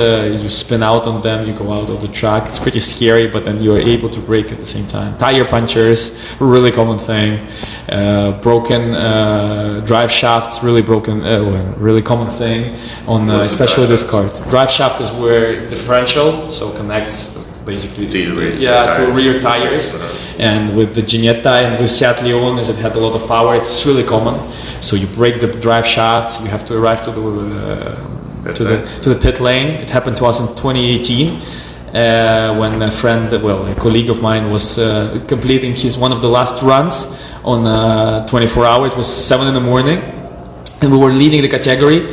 You spin out on them, you go out of the track. It's pretty scary, but then you're able to brake at the same time. Tire punctures, a really common thing. Broken drive shafts, really common thing on especially this car. Drive shaft is where differential, so connects basically to rear tires. And with the Ginetta and with Seat Leon, as it had a lot of power, it's really common. So you break the drive shafts, you have to arrive to the pit lane. It happened to us in 2018 when a colleague of mine was completing one of the last runs on 24 hour. It was 7 in the morning, and we were leading the category,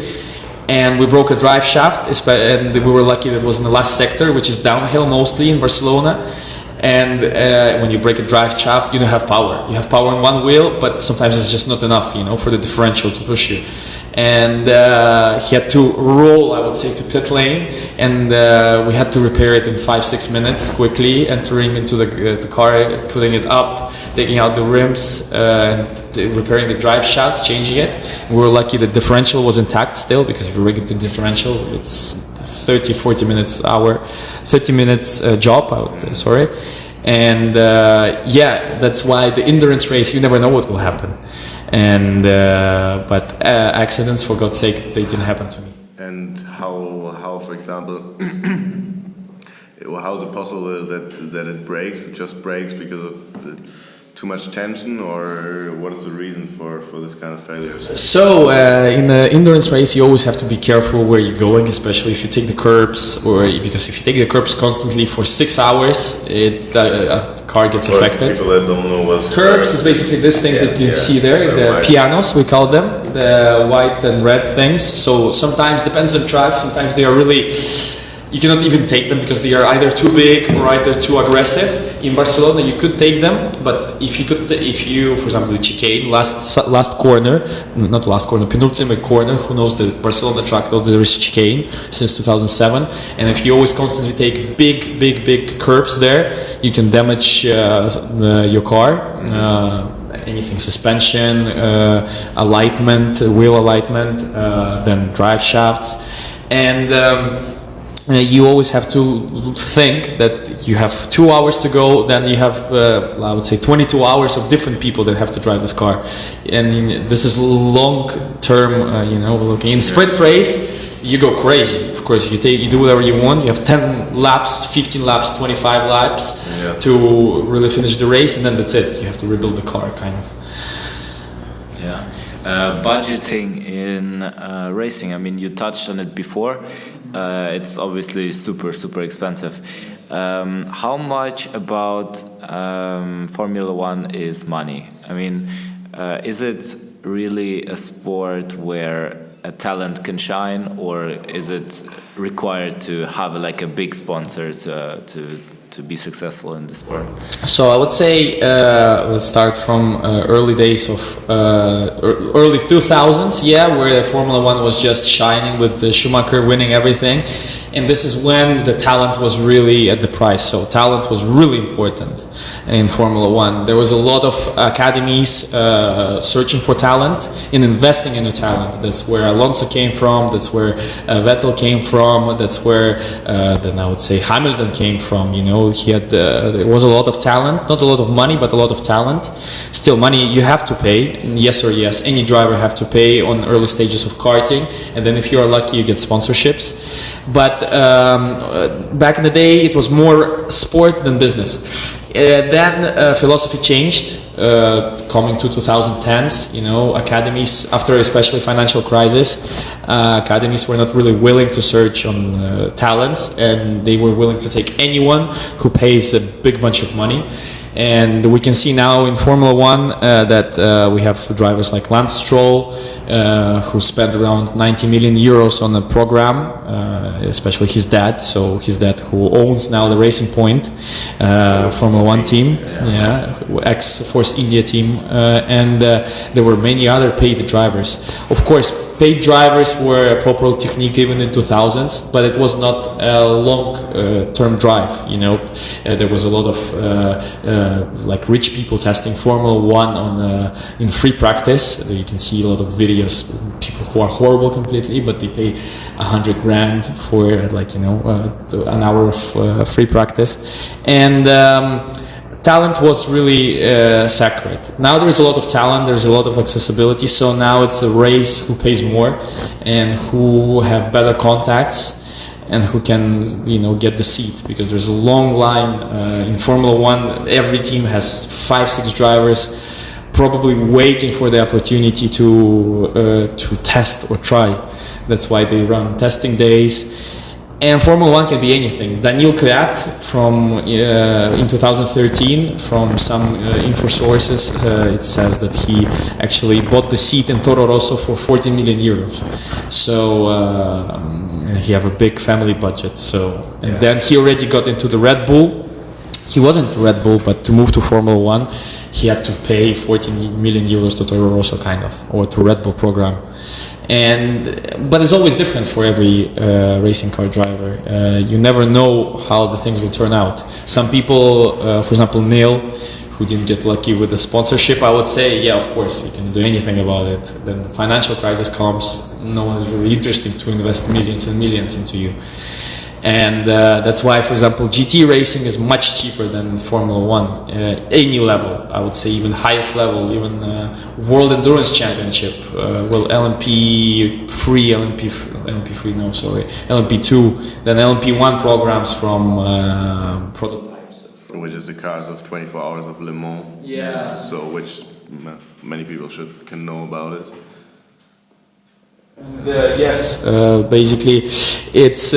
and we broke a drive shaft, and we were lucky that it was in the last sector, which is downhill mostly in Barcelona. And when you break a drive shaft, you don't have power. You have power on one wheel, but sometimes it's just not enough, for the differential to push you. And he had to roll, I would say, to pit lane, and we had to repair it in 5-6 minutes quickly, entering into the car, putting it up, taking out the rims, and repairing the drive shafts, changing it. And we were lucky the differential was intact still, because if you break the differential, it's 30 minutes job, and that's why the endurance race, you never know what will happen. And but accidents, for God's sake, they didn't happen to me. And how for example, how is it possible that it breaks? It just breaks because of too much tension, or what is the reason for this kind of failures? So in the endurance race, you always have to be careful where you're going, especially if you take the curbs, because if you take the curbs constantly for 6 hours, a car gets affected. People that don't know what curbs is basically these things that you see there, the pianos we call them, the white and red things. So sometimes, depends on track, sometimes they are really, you cannot even take them because they are either too big or either too aggressive. In Barcelona, you could take them, but if you, for example, the chicane, penultimate corner, who knows the Barcelona track, though there is chicane since 2007, and if you always constantly take big curbs there, you can damage your car. Anything, suspension, alignment, wheel alignment, then drive shafts, and you always have to think that you have 2 hours to go, then you have, I would say, 22 hours of different people that have to drive this car. And this is long term, looking. In sprint race, you go crazy. Of course, you do whatever you want. You have 10 laps, 15 laps, 25 laps to really finish the race, and then that's it. You have to rebuild the car, kind of. Budgeting in racing, I mean, you touched on it before. It's obviously super expensive. How much about Formula One is money? I mean, is it really a sport where a talent can shine, or is it required to have like a big sponsor to be successful in the sport? So I would say let's start from early days of early 2000s, where the Formula One was just shining with the Schumacher winning everything, and this is when the talent was really at the price. So talent was really important in Formula One. There was a lot of academies searching for talent and investing into talent. That's where Alonso came from, that's where Vettel came from, that's where then I would say Hamilton came from. There was a lot of talent, not a lot of money, but a lot of talent. Still, money you have to pay, yes or yes. Any driver have to pay on early stages of karting, and then if you are lucky, you get sponsorships. But back in the day, it was more sport than business. Then philosophy changed, coming to 2010s. Academies, after especially financial crisis, academies were not really willing to search on talents, and they were willing to take anyone who pays a big bunch of money. And we can see now in Formula One that we have drivers like Lance Stroll, who spent around 90 million euros on a program, especially his dad. So his dad, who owns now the Racing Point Formula One team, ex-Force India team, and there were many other paid drivers. Of course, paid drivers were a popular technique even in 2000s, but it was not a long-term drive. There was a lot of like rich people testing Formula One in free practice. You can see a lot of videos, people who are horrible completely, but they pay 100 grand for an hour of free practice, and talent was really sacred. Now there's a lot of talent, there's a lot of accessibility, so now it's a race who pays more and who have better contacts and who can get the seat, because there's a long line in Formula One. Every team has 5-6 drivers probably waiting for the opportunity to test or try. That's why they run testing days. And Formula One can be anything. Daniil Kvyat in 2013, from some info sources, it says that he actually bought the seat in Toro Rosso for 40 million euros. So and he have a big family budget. And then he already got into the Red Bull. He wasn't Red Bull, but to move to Formula One, he had to pay 14 million euros to Toro Rosso, or to Red Bull program. But it's always different for every racing car driver. You never know how the things will turn out. Some people, for example, Neil, who didn't get lucky with the sponsorship, I would say, yeah, of course, you can do anything about it. Then the financial crisis comes, no one is really interested to invest millions and millions into you. And that's why, for example, GT racing is much cheaper than Formula One. Any level, I would say, even highest level, even World Endurance Championship, LMP2, then LMP1 programs from prototypes. Which is the cars of 24 Hours of Le Mans. Yeah. So which many people can know about it. Yes, basically, it's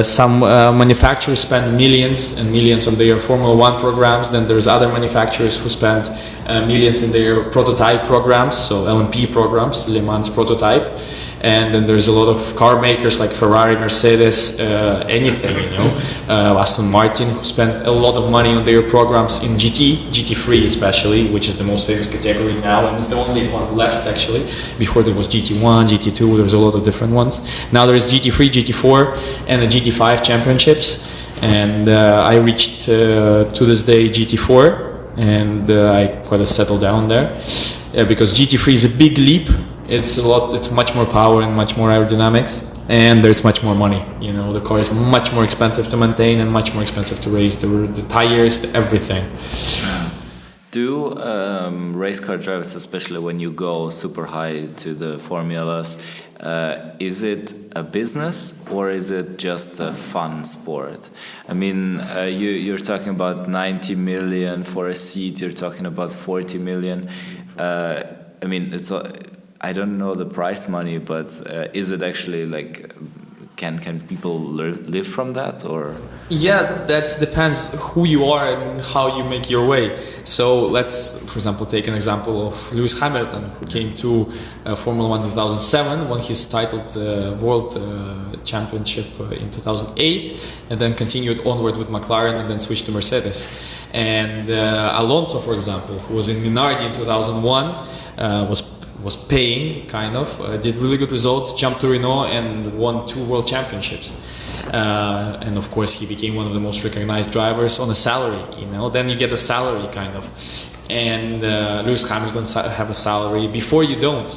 some manufacturers spend millions and millions on their Formula One programs. Then there's other manufacturers who spend millions in their prototype programs, so LMP programs, Le Mans prototype. And then there's a lot of car makers like Ferrari, Mercedes, anything, Aston Martin, who spend a lot of money on their programs in GT3 especially, which is the most famous category now, and it's the only one left actually. Before there was GT1, GT2, there's a lot of different ones. Now there is GT3, GT4, and the GT5 championships. And I reached to this day GT4, and I quite settled down there because GT3 is a big leap. It's much more power and much more aerodynamics, and there's much more money. The car is much more expensive to maintain and much more expensive to race. The tires, everything. Do race car drivers, especially when you go super high to the formulas, is it a business or is it just a fun sport? I mean, you're talking about 90 million for a seat. You're talking about 40 million. I mean, I don't know the prize money, but is it actually like, can people live from that, or? Yeah, that depends who you are and how you make your way. So let's, for example, take an example of Lewis Hamilton, who came to Formula One 2007, won his titled World Championship in 2008, and then continued onward with McLaren and then switched to Mercedes. And Alonso, for example, who was in Minardi in 2001, was paying, did really good results, jumped to Renault and won 2 world championships. And of course he became one of the most recognized drivers on a salary, then you get a salary and Lewis Hamilton have a salary. Before you don't,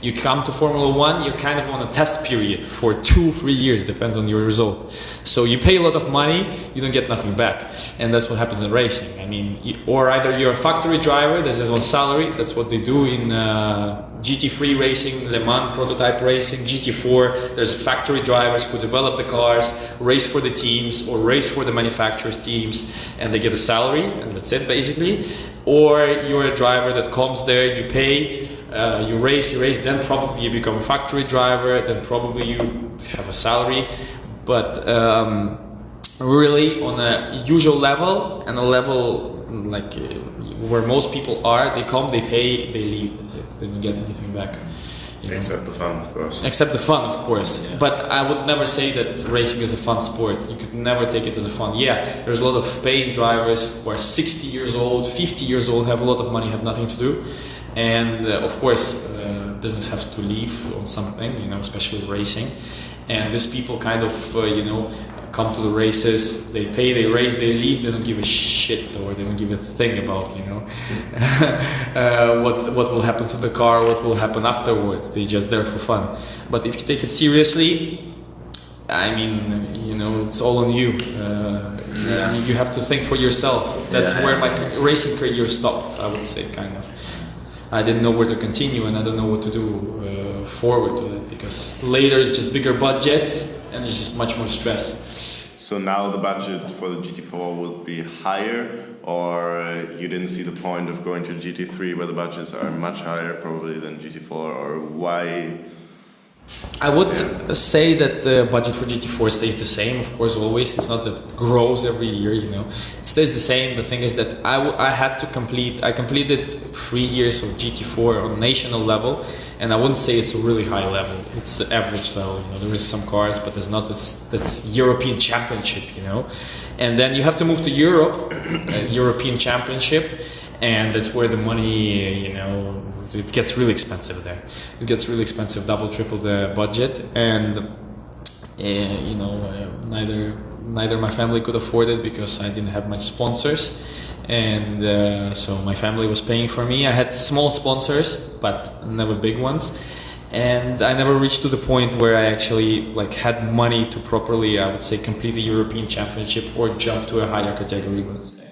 you come to Formula One, you're on a test period for 2-3 years, depends on your result. So you pay a lot of money, you don't get nothing back, and that's what happens in racing. I mean, or either you're a factory driver, this is on salary, that's what they do in GT3 racing, Le Mans prototype racing, GT4, there's factory drivers who develop the cars, race for the teams or race for the manufacturers' teams, and they get a salary, and that's it basically. Or you're a driver that comes there, you pay, you race, then probably you become a factory driver, then probably you have a salary. But really on a usual level, and a level like where most people are, they come, they pay, they leave, that's it. They don't get anything back. Except the fun, of course. Except the fun, of course. Yeah. But I would never say that racing is a fun sport. You could never take it as a fun. Yeah, there's a lot of paying drivers who are 60 years old, 50 years old, have a lot of money, have nothing to do. And of course, business have to leave on something, you know, especially racing. And these people kind of, you know, come to the races, they pay, they race, they leave, they don't give a shit, or they don't give a thing about, you know, what will happen to the car, what will happen afterwards. They're just there for fun. But if you take it seriously, I mean, you know, it's all on you. I mean, you have to think for yourself. That's where my racing career stopped, I would say, kind of. I didn't know where to continue, and I don't know what to do forward to it, because later it's just bigger budgets and it's just much more stress. So now the budget for the GT4 will be higher, or you didn't see the point of going to GT3 where the budgets are much higher probably than GT4, or why? I would say that the budget for GT4 stays the same, of course, always. It's not that it grows every year, you know. It stays the same. The thing is that I completed 3 years of GT4 on national level, and I wouldn't say it's a really high level. It's the average level, you know. There is some cars, but it's not, that's European Championship, you know. And then you have to move to Europe, European Championship, and that's where the money, you know, it gets really expensive there. It gets really expensive, double, triple the budget, and you know, neither my family could afford it because I didn't have much sponsors, and so my family was paying for me. I had small sponsors, but never big ones, and I never reached to the point where I actually like had money to properly, I would say, complete the European Championship or jump to a higher category, I would say.